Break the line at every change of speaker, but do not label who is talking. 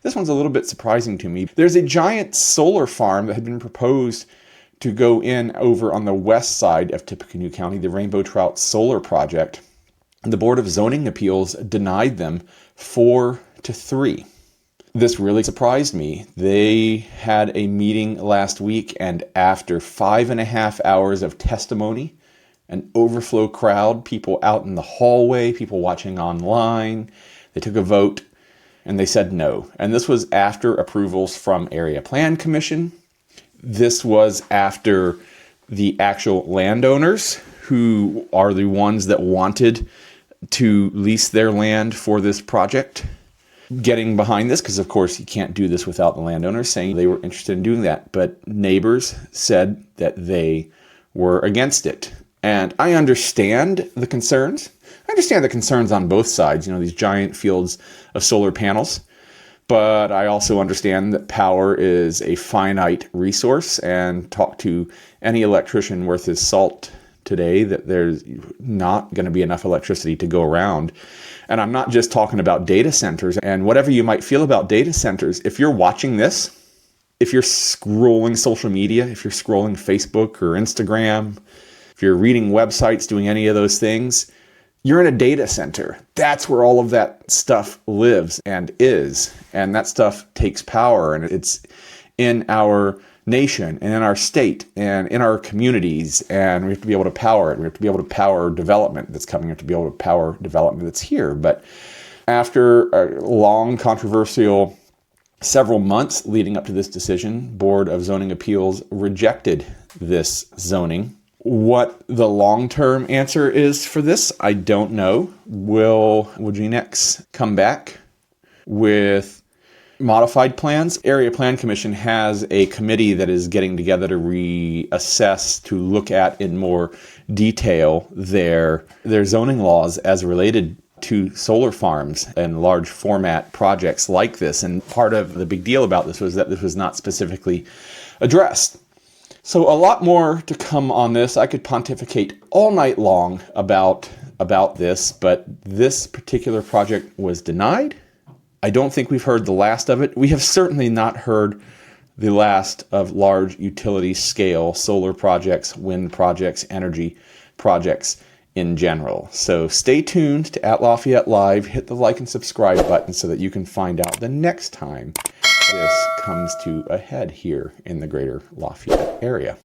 This one's a little bit surprising to me. There's a giant solar farm that had been proposed to go in over on the west side of Tippecanoe County, the Rainbow Trout Solar Project. The Board of Zoning Appeals denied them 4-3. This really surprised me. They had a meeting last week, and after 5.5 hours of testimony, an overflow crowd, people out in the hallway, people watching online, they took a vote and they said no. And this was after approvals from Area Plan Commission. This was after the actual landowners, who are the ones that wanted to lease their land for this project, getting behind this, because of course you can't do this without the landowners saying they were interested in doing that. But neighbors said that they were against it. And I understand the concerns. I understand the concerns on both sides, these giant fields of solar panels. But I also understand that power is a finite resource, and talk to any electrician worth his salt today that there's not going to be enough electricity to go around. And I'm not just talking about data centers. And whatever you might feel about data centers, if you're watching this, if you're scrolling social media, if you're scrolling Facebook or Instagram, if you're reading websites, doing any of those things, you're in a data center. That's where all of that stuff lives and is. And that stuff takes power, and it's in our nation and in our state and in our communities. And we have to be able to power it. We have to be able to power development that's coming. We have to be able to power development that's here. But after a long, controversial several months leading up to this decision, Board of Zoning Appeals rejected this zoning. What the long-term answer is for this, I don't know. Will GNX come back with modified plans? Area Plan Commission has a committee that is getting together to reassess, to look at in more detail their zoning laws as related to solar farms and large format projects like this. And part of the big deal about this was that this was not specifically addressed. So a lot more to come on this. I could pontificate all night long about this, but this particular project was denied. I don't think we've heard the last of it. We have certainly not heard the last of large utility scale solar projects, wind projects, energy projects in general. So stay tuned to @Lafayette Live. Hit the like and subscribe button so that you can find out the next time this comes to a head here in the Greater Lafayette area.